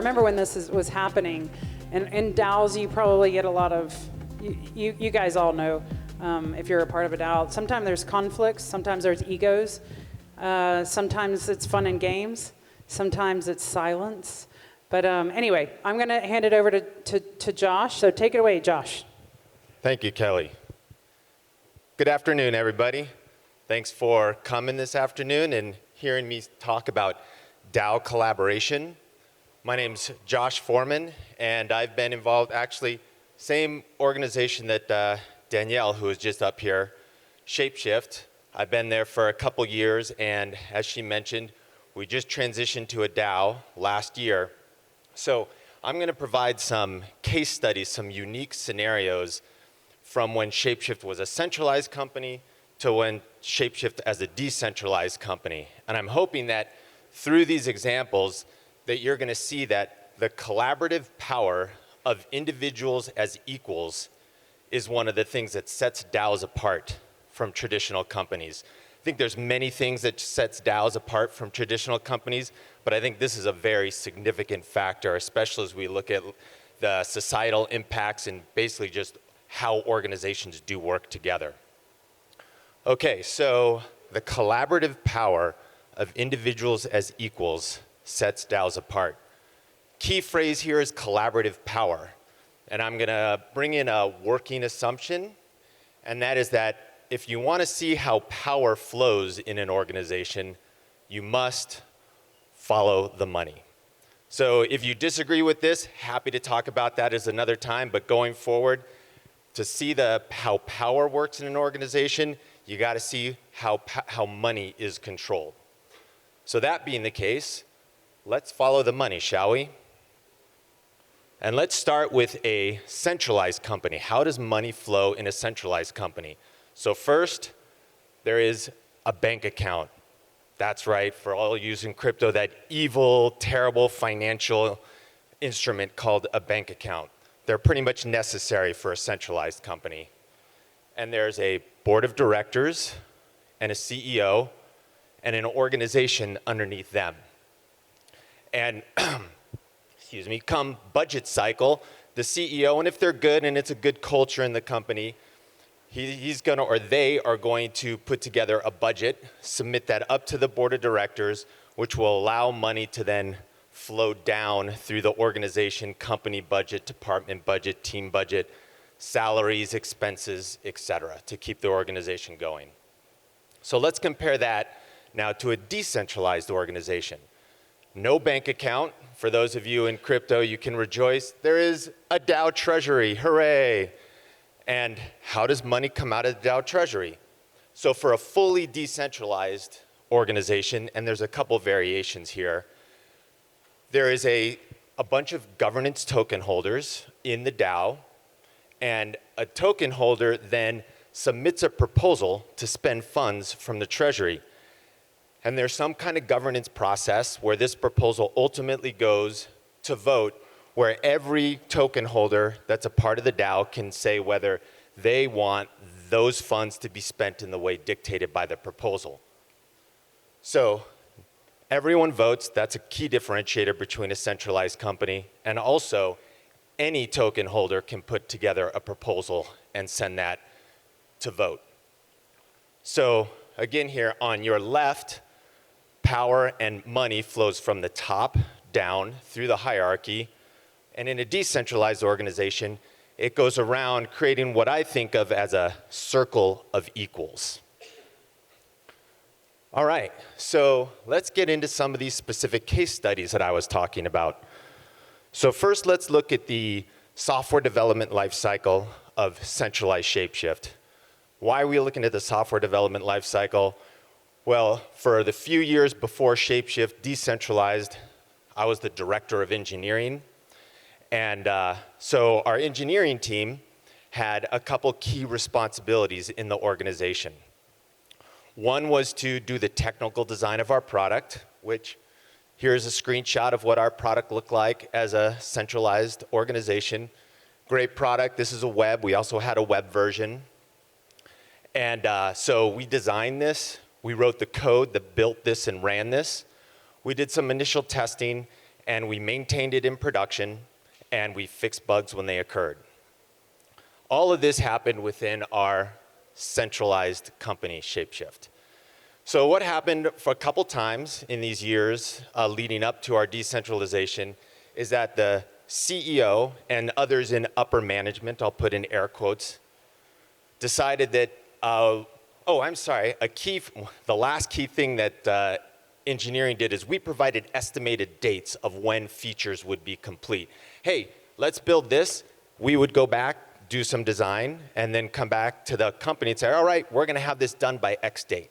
remember when was happening, and in DAOs you probably get a lot of, you guys all know, if you're a part of a DAO, sometimes there's conflicts, sometimes there's egos, sometimes it's fun and games, sometimes it's silence. But anyway, I'm going to hand it over to Josh, so take it away, Josh. Thank you, Kelly. Good afternoon, everybody. Thanks for coming this afternoon and hearing me talk about DAO collaboration. My name's Josh Forman, and I've been involved, actually, same organization that Danielle, who was just up here, ShapeShift. I've been there for a couple years, and as she mentioned, we just transitioned to a DAO last year. So I'm going to provide some case studies, some unique scenarios from when ShapeShift was a centralized company to when ShapeShift as a decentralized company. And I'm hoping that through these examples that you're going to see that the collaborative power of individuals as equals is one of the things that sets DAOs apart from traditional companies. I think there's many things that sets DAOs apart from traditional companies, but I think this is a very significant factor, especially as we look at the societal impacts and basically just how organizations do work together. Okay, so the collaborative power of individuals as equals sets DAOs apart. Key phrase here is collaborative power. And I'm going to bring in a working assumption, and that is that if you want to see how power flows in an organization, you must follow the money. So if you disagree with this, happy to talk about that as another time, but going forward, to see how power works in an organization, you got to see how money is controlled. So that being the case, let's follow the money, shall we? And let's start with a centralized company. How does money flow in a centralized company? So first, there is a bank account. That's right, for all using crypto, that evil, terrible financial instrument called a bank account. They're pretty much necessary for a centralized company. And there's a board of directors and a CEO and an organization underneath them. And excuse me, come budget cycle, the CEO, and if they're good and it's a good culture in the company, he's gonna, or they are going to put together a budget, submit that up to the board of directors, which will allow money to then flow down through the organization, company budget, department budget, team budget, salaries, expenses, etc., to keep the organization going. So let's compare that now to a decentralized organization. No bank account. For those of you in crypto, you can rejoice. There is a DAO treasury, hooray. And how does money come out of the DAO treasury? So for a fully decentralized organization, and there's a couple variations here, there is a bunch of governance token holders in the DAO, and a token holder then submits a proposal to spend funds from the treasury. And there's some kind of governance process where this proposal ultimately goes to vote, where every token holder that's a part of the DAO can say whether they want those funds to be spent in the way dictated by the proposal. So everyone votes. That's a key differentiator between a centralized company. And also, any token holder can put together a proposal and send that to vote. So again here on your left, power and money flows from the top down through the hierarchy. And in a decentralized organization, it goes around creating what I think of as a circle of equals. All right, so let's get into some of these specific case studies that I was talking about. So first, let's look at the software development lifecycle of centralized ShapeShift. Why are we looking at the software development lifecycle? Well, for the few years before ShapeShift decentralized, I was the director of engineering. And so our engineering team had a couple key responsibilities in the organization. One was to do the technical design of our product, which here's a screenshot of what our product looked like as a centralized organization. Great product. This is a web. We also had a web version. And so we designed this. We wrote the code that built this and ran this. We did some initial testing. and we maintained it in production, and we fixed bugs when they occurred. All of this happened within our centralized company, ShapeShift. So what happened for a couple times in these years leading up to our decentralization is that the CEO and others in upper management, I'll put in air quotes, decided that, the last key thing that engineering did is we provided estimated dates of when features would be complete. Hey, let's build this. We would go back, do some design, and then come back to the company and say, all right, we're going to have this done by X date.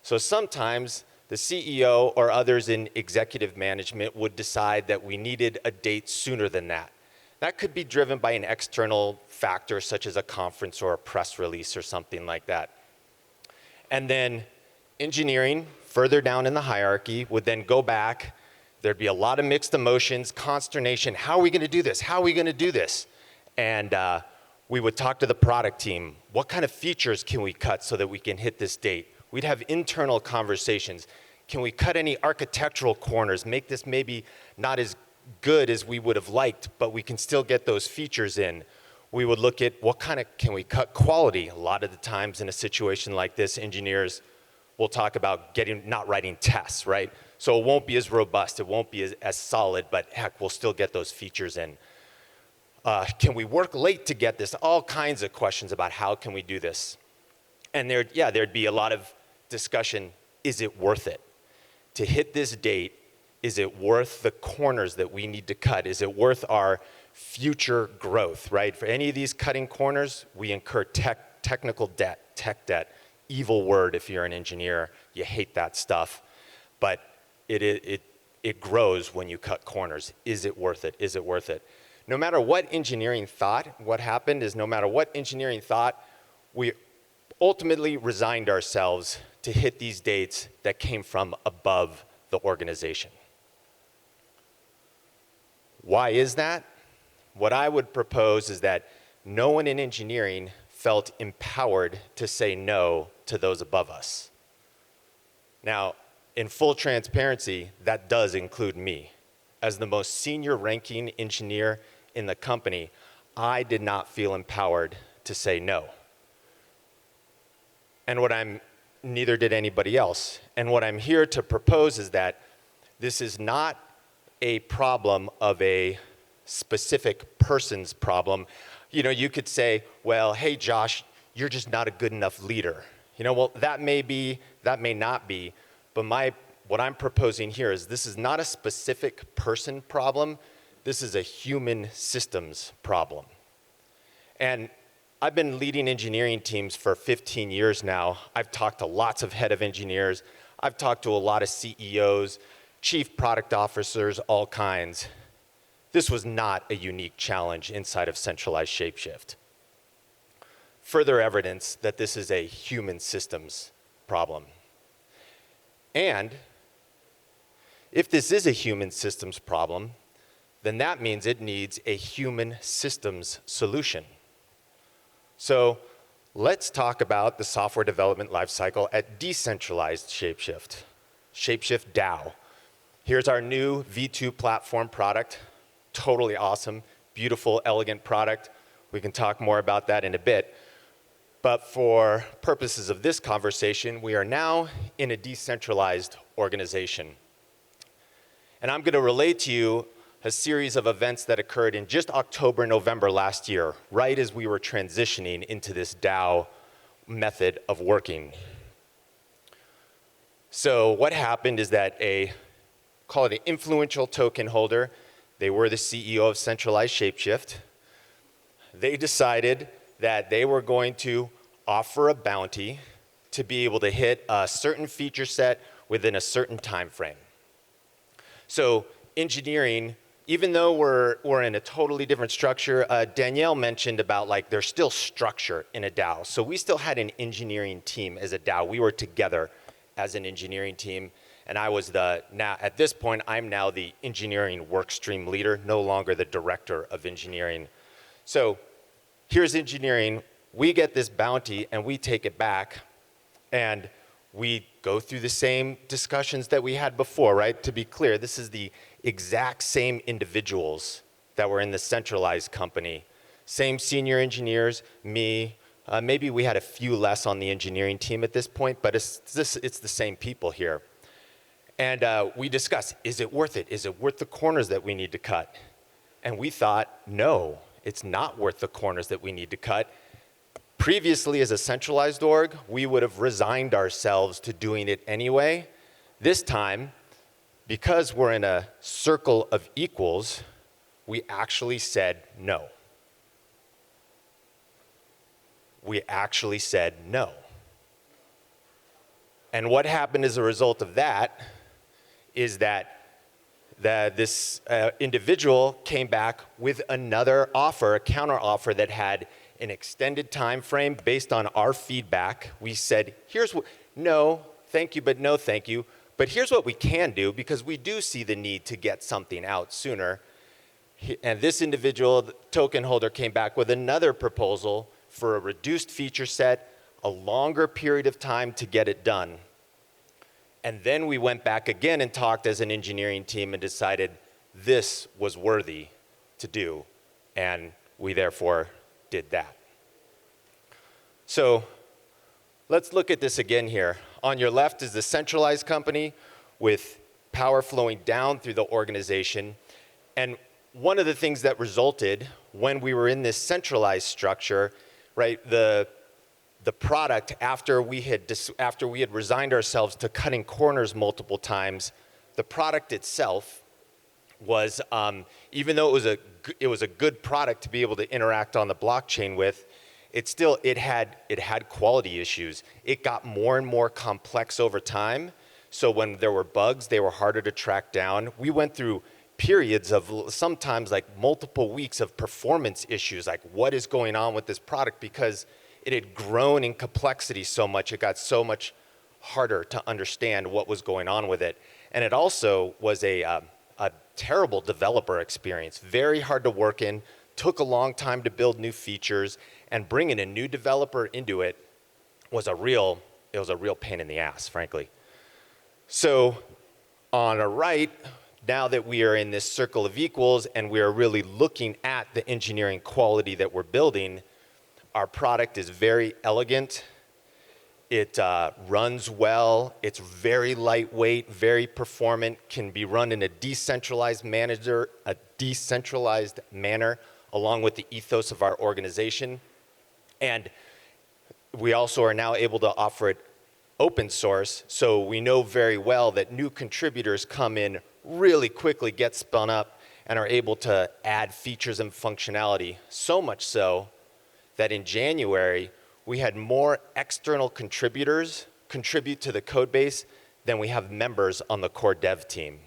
So sometimes the CEO or others in executive management would decide that we needed a date sooner than that. That could be driven by an external factor such as a conference or a press release or something like that. And then engineering, further down in the hierarchy, would then go back. There'd be a lot of mixed emotions, consternation. How are we going to do this? How are we going to do this? And we would talk to the product team. What kind of features can we cut so that we can hit this date? We'd have internal conversations. Can we cut any architectural corners, make this maybe not as good as we would have liked, but we can still get those features in? We would look at can we cut quality? A lot of the times in a situation like this, engineers will talk about not writing tests, right? So it won't be as robust, it won't be as solid, but heck, we'll still get those features in. Can we work late to get this? All kinds of questions about how can we do this. And there'd be a lot of discussion, is it worth it? To hit this date, is it worth the corners that we need to cut? Is it worth our future growth, right? For any of these cutting corners, we incur technical debt, tech debt. Evil word if you're an engineer, you hate that stuff. But it grows when you cut corners. Is it worth it? Is it worth it? No matter what engineering thought, what happened is no matter what engineering thought, we ultimately resigned ourselves to hit these dates that came from above the organization. Why is that? What I would propose is that no one in engineering felt empowered to say no to those above us. Now, in full transparency, that does include me. As the most senior ranking engineer in the company, I did not feel empowered to say no. And neither did anybody else. And what I'm here to propose is that this is not a problem of a specific person's problem. You know, you could say, well, hey, Josh, you're just not a good enough leader. You know, well, that may be, that may not be, but what I'm proposing here is this is not a specific person problem. This is a human systems problem. And I've been leading engineering teams for 15 years now. I've talked to lots of head of engineers. I've talked to a lot of CEOs, chief product officers, all kinds. This was not a unique challenge inside of centralized ShapeShift. Further evidence that this is a human systems problem. And if this is a human systems problem, then that means it needs a human systems solution. So let's talk about the software development lifecycle at decentralized ShapeShift, ShapeShift DAO. Here's our new V2 platform product. Totally awesome, beautiful, elegant product. We can talk more about that in a bit. But for purposes of this conversation, we are now in a decentralized organization. And I'm going to relate to you a series of events that occurred in just October, November last year, right as we were transitioning into this DAO method of working. So what happened is that call it an influential token holder, they were the CEO of Centralized ShapeShift, they decided that they were going to offer a bounty to be able to hit a certain feature set within a certain time frame. So engineering, even though we're in a totally different structure, Danielle mentioned about there's still structure in a DAO. So we still had an engineering team as a DAO. We were together as an engineering team. And I was at this point, I'm now the engineering workstream leader, no longer the director of engineering. So here's engineering. We get this bounty and we take it back. And We go through the same discussions that we had before, right? To be clear, this is the exact same individuals that were in the centralized company. Same senior engineers, me, maybe we had a few less on the engineering team at this point, but it's the same people here. And we discussed, is it worth it? Is it worth the corners that we need to cut? And we thought, no, it's not worth the corners that we need to cut. Previously, as a centralized org, we would have resigned ourselves to doing it anyway. This time, because we're in a circle of equals, we actually said no. We actually said no. And what happened as a result of that is that this individual came back with another offer, a counter offer that had an extended time frame based on our feedback. We said, here's what, no, thank you, but no thank you. But here's what we can do, because we do see the need to get something out sooner. And this individual, the token holder, came back with another proposal for a reduced feature set, a longer period of time to get it done. And then we went back again and talked as an engineering team and decided this was worthy to do. And we therefore did that. So let's look at this again here. On your left is the centralized company with power flowing down through the organization. And one of the things that resulted when we were in this centralized structure, right, the product, after we had resigned ourselves to cutting corners multiple times, the product itself was, even though it was a good product to be able to interact on the blockchain with, it had quality issues. It got more and more complex over time. So when there were bugs, they were harder to track down. We went through periods of sometimes like multiple weeks of performance issues, like what is going on with this product, because it had grown in complexity so much, it got so much harder to understand what was going on with it. And it also was a terrible developer experience, very hard to work in, took a long time to build new features, and bringing a new developer into it was a real pain in the ass, frankly. So on the right, now that we are in this circle of equals and we are really looking at the engineering quality that we're building, our product is very elegant. It runs well. It's very lightweight, very performant, can be run in a decentralized manner along with the ethos of our organization. And we also are now able to offer it open source, so we know very well that new contributors come in really quickly, get spun up, and are able to add features and functionality, so much so that in January, we had more external contributors contribute to the code base than we have members on the core dev team.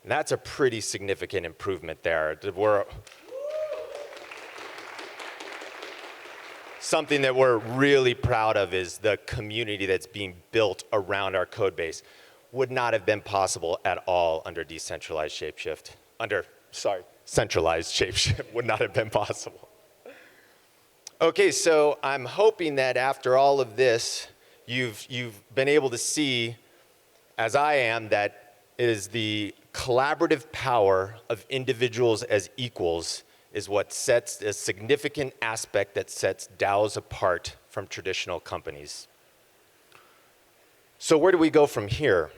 And that's a pretty significant improvement there. Something that we're really proud of is the community that's being built around our code base. Would not have been possible at all under decentralized ShapeShift. Centralized ShapeShift would not have been possible. Okay, so I'm hoping that after all of this, you've been able to see, as I am, that it is the collaborative power of individuals as equals is what sets a significant aspect that sets DAOs apart from traditional companies. So where do we go from here?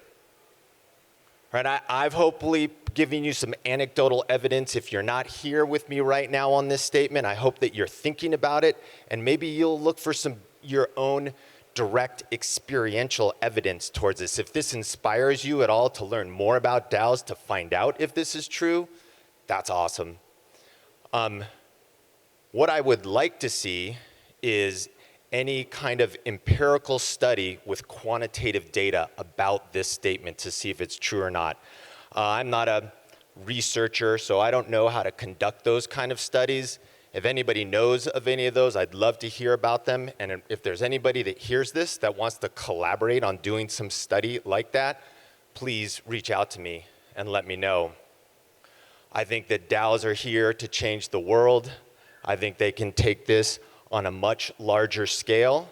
Right, I've hopefully given you some anecdotal evidence. If you're not here with me right now on this statement, I hope that you're thinking about it, and maybe you'll look for your own direct experiential evidence towards this. If this inspires you at all to learn more about DAOs, to find out if this is true, that's awesome. What I would like to see is any kind of empirical study with quantitative data about this statement to see if it's true or not. I'm not a researcher, so I don't know how to conduct those kind of studies. If anybody knows of any of those, I'd love to hear about them. And if there's anybody that hears this that wants to collaborate on doing some study like that, please reach out to me and let me know. I think that DAOs are here to change the world. I think they can take this on a much larger scale.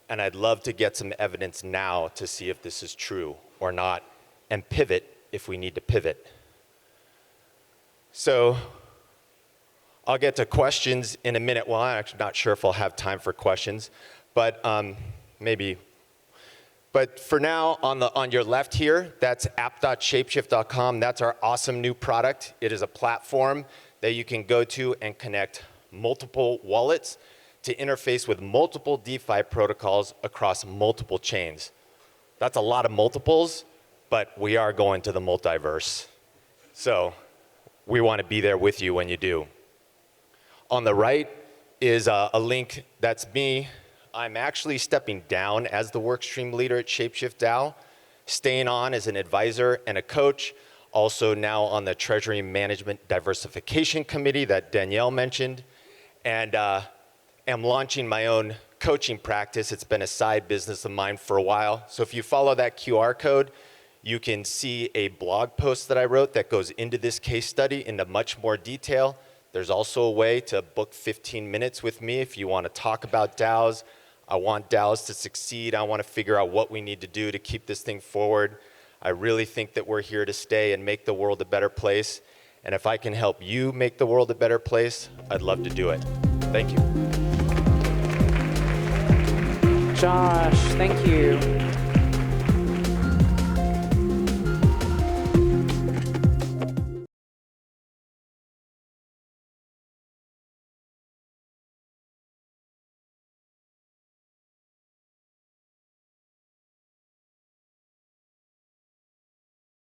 and I'd love to get some evidence now to see if this is true or not, and pivot if we need to pivot. So I'll get to questions in a minute. Well, I'm actually not sure if I'll have time for questions, but maybe. But for now, on your left here, that's app.shapeshift.com. That's our awesome new product. It is a platform that you can go to and connect multiple wallets to interface with multiple DeFi protocols across multiple chains. That's a lot of multiples, but we are going to the multiverse. So we want to be there with you when you do. On the right is a link. That's me. I'm actually stepping down as the workstream leader at ShapeShift DAO, staying on as an advisor and a coach, also now on the Treasury Management Diversification Committee that Danielle mentioned, and am launching my own coaching practice. It's been a side business of mine for a while. So if you follow that QR code, you can see a blog post that I wrote that goes into this case study into much more detail. There's also a way to book 15 minutes with me if you want to talk about DAOs. I want DAOs to succeed. I want to figure out what we need to do to keep this thing forward. I really think that we're here to stay and make the world a better place. And if I can help you make the world a better place, I'd love to do it. Thank you. Josh, thank you.